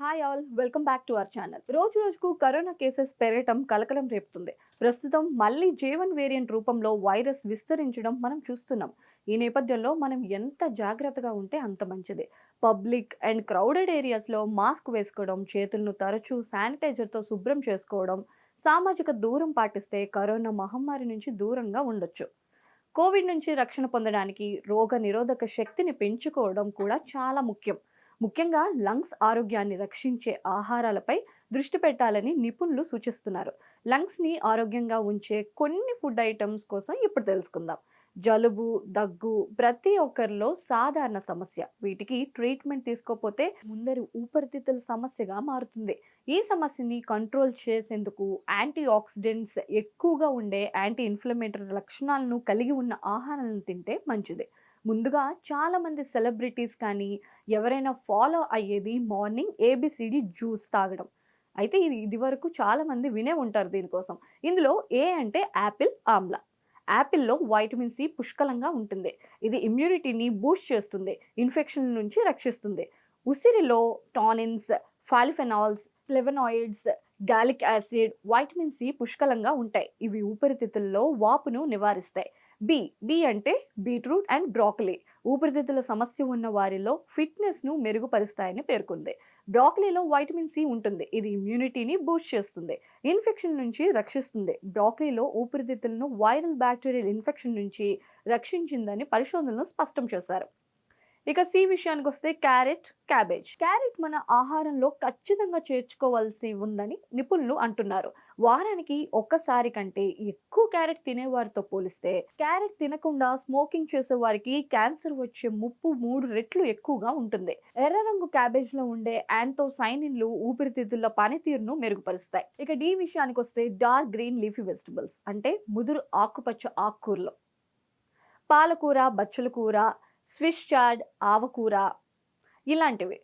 Hi all, welcome back to our channel. రోజు రోజుకు corona cases పెరగటం కలకలం రేపుతుంది. ప్రస్తుతం మళ్ళీ J1 వేరియంట్ రూపంలో వైరస్ విస్తరించడం మనం చూస్తున్నాం. ఈ నేపథ్యంలో మనం ఎంత జాగ్రత్తగా ఉంటే అంత మంచిది. పబ్లిక్ అండ్ క్రౌడెడ్ ఏరియాస్లో మాస్క్ వేసుకోవడం, చేతులను తరచూ శానిటైజర్తో శుభ్రం చేసుకోవడం, సామాజిక దూరం పాటిస్తే కరోనా మహమ్మారి నుంచి దూరంగా ఉండొచ్చు. కోవిడ్ నుంచి రక్షణ పొందడానికి రోగ నిరోధక శక్తిని పెంచుకోవడం కూడా చాలా ముఖ్యం. ముఖ్యంగా లంగ్స్ ఆరోగ్యాన్ని రక్షించే ఆహారాలపై దృష్టి పెట్టాలని నిపుణులు సూచిస్తున్నారు. లంగ్స్ని ఆరోగ్యంగా ఉంచే కొన్ని ఫుడ్ ఐటమ్స్ కోసం ఇప్పుడు తెలుసుకుందాం. జలుబు, దగ్గు ప్రతి ఒక్కరిలో సాధారణ సమస్య. వీటికి ట్రీట్మెంట్ తీసుకోకపోతే ముందరి ఊపిరితిత్తుల సమస్యగా మారుతుంది. ఈ సమస్యని కంట్రోల్ చేసేందుకు యాంటీ ఆక్సిడెంట్స్ ఎక్కువగా ఉండే యాంటీ ఇన్ఫ్లమేటరీ లక్షణాలను కలిగి ఉన్న ఆహారాలను తింటే మంచిది. ముందుగా చాలామంది సెలబ్రిటీస్ కానీ ఎవరైనా ఫాలో అయ్యేది మార్నింగ్ ఏబిసిడి జ్యూస్ తాగడం. అయితే ఇది వరకు చాలామంది వినే ఉంటారు దీనికోసం. ఇందులో ఏ అంటే యాపిల్, ఆమ్లా. యాపిల్లో వైటమిన్ సి పుష్కలంగా ఉంటుంది. ఇది ఇమ్యూనిటీని బూస్ట్ చేస్తుంది, ఇన్ఫెక్షన్ నుంచి రక్షిస్తుంది. ఉసిరిలో tannins, polyphenols, flavonoids, gallic acid, vitamin C పుష్కలంగా ఉంటాయి. ఇవి ఊపిరితిత్తుల్లో వాపును నివారిస్తాయి. బి అంటే బీట్రూట్ అండ్ బ్రాకలీ ఊపిరితిత్తుల సమస్య ఉన్న వారిలో ఫిట్నెస్ను మెరుగుపరుస్తాయని పేర్కొంది. బ్రాకలీలో వైటమిన్ సి ఉంటుంది. ఇది ఇమ్యూనిటీని బూస్ట్ చేస్తుంది, ఇన్ఫెక్షన్ నుంచి రక్షిస్తుంది. బ్రాకలీలో ఊపిరితిత్తులను వైరల్ బ్యాక్టీరియల్ ఇన్ఫెక్షన్ నుంచి రక్షించిందని పరిశోధనలు స్పష్టం చేశారు. ఇక సి విషయానికి వస్తే క్యాబేజ్ మన ఆహారంలో ఖచ్చితంగా చేర్చుకోవాల్సి ఉందని నిపుణులు అంటున్నారు. వారానికి ఒక్కసారి కంటే ఎక్కువ క్యారెట్ తినేవారితో పోలిస్తే క్యారెట్ తినకుండా స్మోకింగ్ చేసే వారికి క్యాన్సర్ వచ్చే ముప్పు 3 రెట్లు ఎక్కువగా ఉంటుంది. ఎర్ర రంగు క్యాబేజ్ లో ఉండే యాంథోసైనిన్లు ఊపిరితిత్తుల పనితీరును మెరుగుపరుస్తాయి. ఇక డి విషయానికి వస్తే డార్క్ గ్రీన్ లీఫీ వెజిటబుల్స్ అంటే ముదురు ఆకుపచ్చ ఆకుకూరలు. పాలకూర, బచ్చల కూర, స్విస్ చార్డ్, ఆవకూర ఇలాంటివి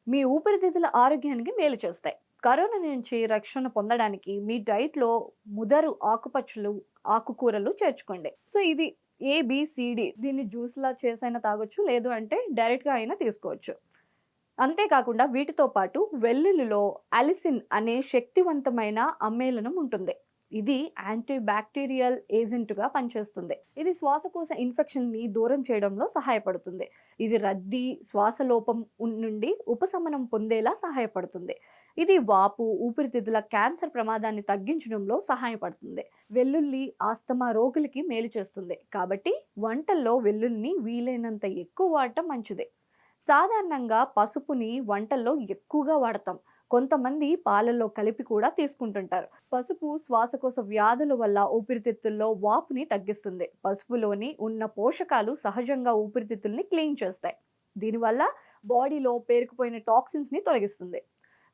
మీ ఊపిరితిత్తుల ఆరోగ్యానికి మేలు చేస్తాయి. కరోనా నుంచి రక్షణ పొందడానికి మీ డైట్లో ముదరు ఆకుపచ్చలు, ఆకుకూరలు చేర్చుకోండి. సో ఇది ఏబిసిడి. దీన్ని జ్యూస్లా చేసైనా తాగొచ్చు, లేదు అంటే డైరెక్ట్గా అయినా తీసుకోవచ్చు. అంతేకాకుండా వీటితో పాటు వెల్లుల్లిలో అలిసిన్ అనే శక్తివంతమైన అమ్మేళనం ఉంటుంది. ఇది యాంటీ బ్యాక్టీరియల్ ఏజెంట్గా పనిచేస్తుంది. ఇది శ్వాసకోశ ఇన్ఫెక్షన్ని దూరం చేయడంలో సహాయపడుతుంది. ఇది రద్దీ, శ్వాసలోపం నుండి ఉపశమనం పొందేలా సహాయపడుతుంది. ఇది వాపు, ఊపిరితిత్తుల క్యాన్సర్ ప్రమాదాన్ని తగ్గించడంలో సహాయపడుతుంది. వెల్లుల్లి ఆస్తమా రోగులకి మేలు చేస్తుంది. కాబట్టి వంటల్లో వెల్లుల్లిని వీలైనంత ఎక్కువ వాడటం మంచిది. సాధారణంగా పసుపుని వంటల్లో ఎక్కువగా వాడతాం. కొంతమంది పాలల్లో కలిపి కూడా తీసుకుంటుంటారు. పసుపు శ్వాసకోశ వ్యాధుల వల్ల ఊపిరితిత్తుల్లో వాపుని తగ్గిస్తుంది. పసుపులోని ఉన్న పోషకాలు సహజంగా ఊపిరితిత్తుల్ని క్లీన్ చేస్తాయి. దీనివల్ల బాడీలో పేరుకుపోయిన టాక్సిన్స్ని తొలగిస్తుంది.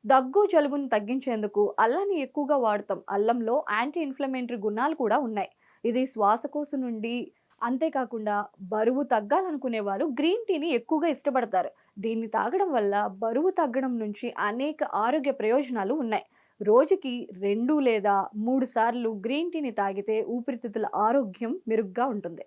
దగ్గు, జలుబుని తగ్గించేందుకు అల్లాన్ని ఎక్కువగా వాడతాం. అల్లంలో యాంటీ ఇన్ఫ్లమేటరీ గుణాలు కూడా ఉన్నాయి. ఇది శ్వాసకోశం నుండి అంతేకాకుండా బరువు తగ్గాలనుకునే వారు గ్రీన్ టీని ఎక్కువగా ఇష్టపడతారు. దీన్ని తాగడం వల్ల బరువు తగ్గడం నుంచి అనేక ఆరోగ్య ప్రయోజనాలు ఉన్నాయి. రోజుకి 2 లేదా 3 సార్లు గ్రీన్ టీని తాగితే ఊపిరితిత్తుల ఆరోగ్యం మెరుగ్గా ఉంటుంది.